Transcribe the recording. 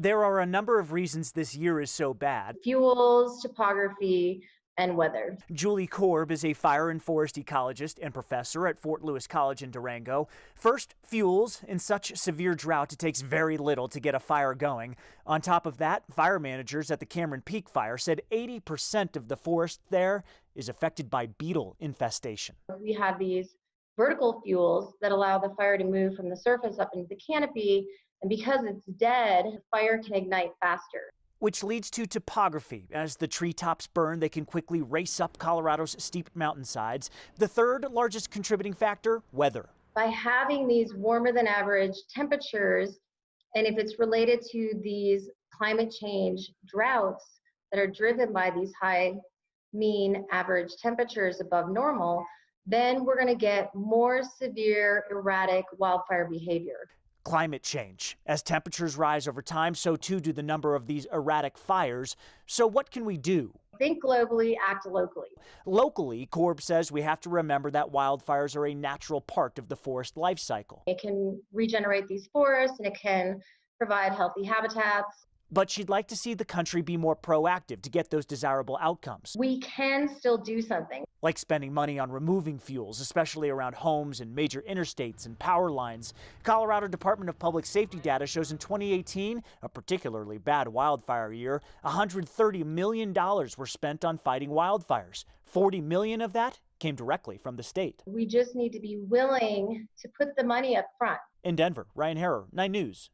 There are a number of reasons this year is so bad. Fuels, topography, and weather. Julie Korb is a fire and forest ecologist and professor at Fort Lewis College in Durango. First, fuels. In such severe drought, it takes very little to get a fire going. On top of that, fire managers at the Cameron Peak Fire said 80% of the forest there is affected by beetle infestation. We have these vertical fuels that allow the fire to move from the surface up into the canopy, and because it's dead, the fire can ignite faster. Which leads to topography. As the treetops burn, they can quickly race up Colorado's steep mountainsides. The third largest contributing factor, weather. By having these warmer than average temperatures, and if it's related to these climate change droughts that are driven by these high mean average temperatures above normal, then we're going to get more severe erratic wildfire behavior. Climate change. As temperatures rise over time, so too do the number of these erratic fires. So what can we do? Think globally, act locally. Locally, Korb says we have to remember that wildfires are a natural part of the forest life cycle. It can regenerate these forests and it can provide healthy habitats. But she'd like to see the country be more proactive to get those desirable outcomes. We can still do something. Like spending money on removing fuels, especially around homes and major interstates and power lines. Colorado Department of Public Safety data shows in 2018, a particularly bad wildfire year, $130 million were spent on fighting wildfires. $40 million of that came directly from the state. We just need to be willing to put the money up front. In Denver, Ryan Harrer, 9 News.